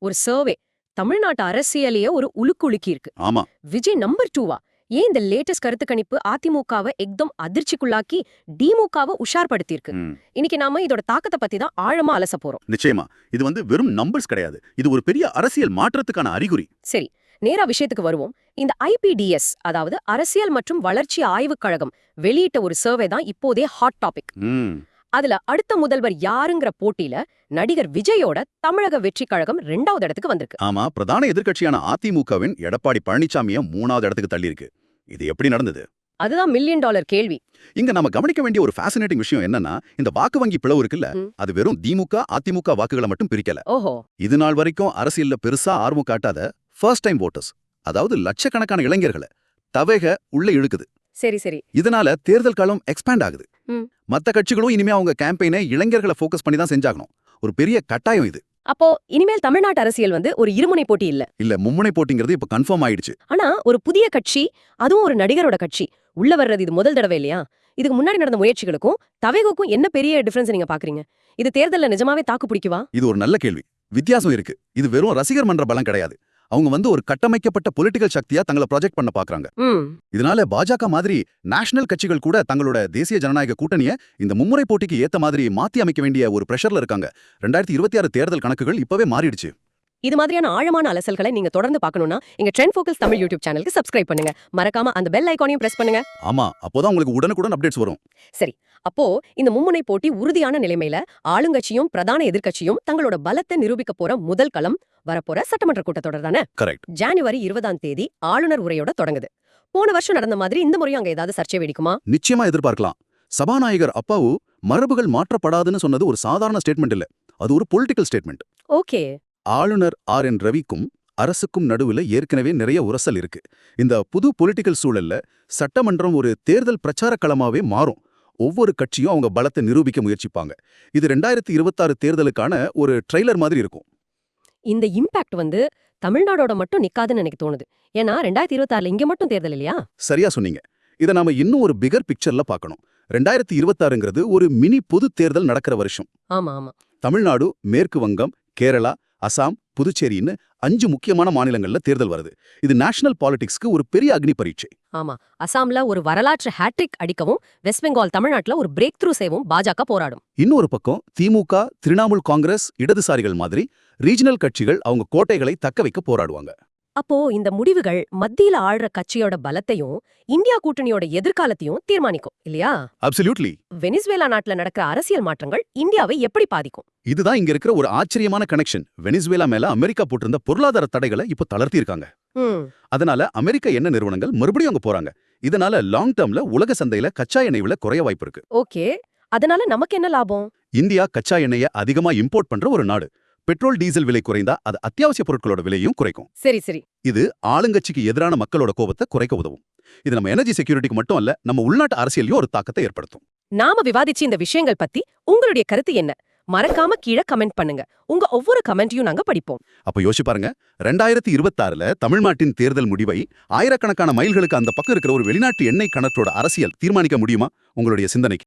ஒரு சர்வே தமிழ்நாட்டு அரசியலையே ஒரு உலுக்குலுக்கி இருக்கு. ஆமா. விஜய் நம்பர் 2வா? ஏன் இந்த லேட்டஸ்ட் கருத்து கணிப்பு அதிமுகவை எக்தம் அதிர்ச்சிக்குள்ளாக்கி திமுகவை உஷார்படுத்தியிருக்கு? இன்னைக்கு நாம இதோட தாக்கத்தை பத்தி தான் ஆழமா அலச போறோம். நிச்சயமா. இது வெறும் நம்பர்ஸ் கிடையாது. இது ஒரு பெரிய அரசியல் மாற்றத்துக்கான அறிகுறி. சரி, நேரா விஷயத்துக்கு வருவோம். இந்த IPDS, அதாவது அரசியல் மற்றும் வளர்ச்சி ஆய்வுக் கழகம் வெளியிட்ட ஒரு சர்வே தான் இப்போதே ஹாட் டாபிக். அதுல அடுத்த முதல்வர் யாருங்கிற போட்டியில நடிகர் விஜயோட தமிழக வெற்றி கழகம் 2வது இடத்துக்கு வந்திருக்கு. ஆமா, பிரதான எதிர்க்கட்சியான அதிமுகவின் எடப்பாடி பழனிசாமியை 3வது இடத்துக்கு தள்ளியிருக்கு. இது எப்படி நடந்தது? அதுதான் $1 மில்லியன் கேள்வி. இங்க நாம கவனிக்க வேண்டிய ஒரு ஃபேசினேட்டிங் விஷயம் என்னன்னா, இந்த வாக்கு வங்கி பிளவு இருக்குல்ல, அது வெறும் திமுக அதிமுக வாக்குகளை மட்டும் பிரிக்கல. ஓஹோ. இது நாள் வரைக்கும் அரசியல்ல பெருசா ஆர்வம் காட்டாத ஃபர்ஸ்ட் டைம் வோட்டர்ஸ், அதாவது லட்சக்கணக்கான இளைஞர்களை தவேக உள்ள இழுக்குது. சரி சரி. இதனால தேர்தல் காலம் எக்ஸ்பேண்ட் ஆகுது. மத்த கட்சிகளும் இனிமே அவங்க கேம்பெயினை இளைஞர்களை ஃபோக்கஸ் பண்ணி தான் செஞ்சாகணும். ஒரு பெரிய கட்டாயம் இது. அப்போ இனிமேல் தமிழ்நாட்டு அரசியல் ஒரு இருமுனை போட்டி இல்ல மும்முனை போட்டிங்கிறது இப்ப கன்ஃபார்ம் ஆயிடுச்சு. ஆனா ஒரு புதிய கட்சி, அதுவும் ஒரு நடிகரோட கட்சி உள்ள வர்றது இது முதல் தடவை இல்லையா? இதுக்கு முன்னாடி நடந்த முயற்சிகளுக்கும் தவேகுக்கும் என்ன பெரிய டிஃபரன்ஸ் நீங்க பாக்குறீங்க? இது தேர்தல்ல நிஜமாவே தாக்கு பிடிக்குவா? இது ஒரு நல்ல கேள்வி. வித்தியாசம் இருக்கு. இது வெறும் ரசிகர் மன்ற பலம் கிடையாது. அவங்க ஒரு கட்டமைக்கப்பட்ட பொலிட்டிக்கல் சக்தியா தங்களை ப்ராஜெக்ட் பண்ண பாக்குறாங்க. இதனால பாஜக மாதிரி நேஷனல் கட்சிகள் கூட தங்களோட தேசிய ஜனநாயக கூட்டணிய இந்த மும்முறை போட்டிக்கு ஏத்த மாதிரி மாத்தி அமைக்க வேண்டிய ஒரு பிரஷர்ல இருக்காங்க. 2026 தேர்தல் கணக்குகள் இப்பவே மாறிடுச்சு. இது மாதிரியான ஆழமான அலசல்களை நீங்க தொடர்ந்து பார்க்கணும்னா எங்க ட்ரெண்ட் ஃபோக்கஸ் தமிழ் யூடியூப் சேனலுக்கு சப்ஸ்கிரைப் பண்ணுங்க. மறக்காம அந்த பெல் ஐகானையும் பிரஸ் பண்ணுங்க. ஆமா, அப்போதான் உங்களுக்கு உடனுக்குடன் அப்டேட்ஸ் வரும். சரி, அப்போ இந்த மும்முனை போட்டி உறுதியான நிலைமையில ஆளுங்கட்சியும் பிரதான எதிர்க்கட்சியும் தங்களோட பலத்தை நிரூபிக்க போற முதல் களம் வரப்போற சட்டமன்ற கூட்டத்தொடர் தானே? கரெக்ட். ஜனவரி 20ஆம் தேதி ஆளுநர் உரையோட தொடங்குது. போன வருஷம் நடந்த மாதிரி இந்த முறையும் அங்க ஏதாவது சர்ச்சை வெடிக்குமா? நிச்சயமா எதிர்பார்க்கலாம். சபாநாயகர் அப்பாவு மரபுகள் மாற்றப்படாதுன்னு சொன்னது ஒரு சாதாரண ஸ்டேட்மெண்ட் இல்ல, அது ஒரு பொலிட்டிக்கல் ஸ்டேட்மெண்ட். ஓகே. ஆளுநர் RN ரவிக்கும் அரசுக்கும் நடுவுல ஏற்கனவே நிறைய உரசல் இருக்கு. இந்த புது பொலிட்டிக்கல் சூழல்ல சட்டமன்றம் ஒரு தேர்தல் பிரச்சார களமாவே மாறும். ஒவ்வொரு கட்சியும் அவங்க பலத்தை நிரூபிக்க முயற்சிப்பாங்க. இது 2026 தேர்தலுக்கான ஒரு ட்ரெய்லர் மாதிரி இருக்கும். இந்த இம்பாக்ட் தமிழ்நாடோட மட்டும் நிக்காதுன்னு எனக்கு தோணுது. ஏன்னா 2026 இங்க மட்டும் தேர்தல் இல்லையா? சரியா சொன்னீங்க. இதை நாம இன்னும் ஒரு பிகர் பிக்சர்ல பார்க்கணும். 2026ங்கிறது ஒரு மினி பொது தேர்தல் நடக்கிற வருஷம். ஆமா ஆமா. தமிழ்நாடு, மேற்கு வங்கம், கேரளா, அசாம், புதுச்சேரின்னு 5 முக்கியமான மாநிலங்கள்ல தேர்தல் வருது. இது நேஷனல் பாலிடிக்ஸ்க்கு ஒரு பெரிய அக்னி பரீட்சை. ஆமா, அசாம்ல ஒரு வரலாற்று ஹேட்ரிக் அடிக்கவும், வெஸ்ட் பெங்கால் தமிழ்நாட்டுல ஒரு பிரேக் த்ரூ செய்யவும் பாஜக போராடும். இன்னொரு பக்கம் திமுக, திரிணாமுல் காங்கிரஸ், இடதுசாரிகள் மாதிரி ரீஜனல் கட்சிகள் அவங்க கோட்டைகளை தக்க வைக்க போராடுவாங்க. அப்போ இந்த முடிவுகள் மத்தியில ஆள்ற கட்சியோட பலத்தையும் இந்தியா கூட்டணியோட எதிர்காலத்தையும் தீர்மானிக்கும் இல்லையா? அப்சல்யூட்லி. வெனிசுவேலா நாட்டுல நடக்கிற அரசியல் மாற்றங்கள் இந்தியாவை எப்படி பாதிக்கும்? இதுதான் இங்க இருக்கிற ஒரு ஆச்சரியமான கனெக்ஷன். வெனிசுவேலா மேல அமெரிக்கா போட்டிருந்த பொருளாதார தடைகளை இப்ப தளர்த்தி இருக்காங்க. அதனால அமெரிக்க எண்ணெய் நிறுவனங்கள் மறுபடியும் அங்க போறாங்க. இதனால லாங் டேர்ம்ல உலக சந்தையில கச்சா எண்ணெய் விலை குறைய வாய்ப்பு இருக்கு. ஓகே, அதனால நமக்கு என்ன லாபம்? இந்தியா கச்சா எண்ணெயை அதிகமா இம்போர்ட் பண்ற ஒரு நாடு. பெட்ரோல் டீசல் விலை குறைந்தா அது அத்தியாவசிய பொருட்களோட விலையும் குறைக்கும். சரி சரி. இது ஆளுங்கட்சிக்கு எதிரான மக்களோட கோபத்தை குறைக்க உதவும். இது நம்ம எனர்ஜி செக்யூரிட்டிக்கு மட்டும் அல்ல, நம்ம உள்நாட்டு அரசியலையும் ஒரு தாக்கத்தை ஏற்படுத்தும். நாம விவாதிச்சு இந்த விஷயங்கள் பத்தி உங்களுடைய கருத்து என்ன? மறக்காம கீழே கமெண்ட் பண்ணுங்க. உங்க ஒவ்வொரு கமெண்ட்டையும் நாங்க படிப்போம். அப்ப யோசிச்சு பாருங்க, 2026ல தமிழ்நாட்டின் தேர்தல் முடிவை ஆயிரக்கணக்கான மைல்களுக்கு அந்த பக்கம் இருக்கிற ஒரு வெளிநாட்டு எண்ணெய் கணற்றோட அரசியல் தீர்மானிக்க முடியுமா? உங்களுடைய சிந்தனைக்கு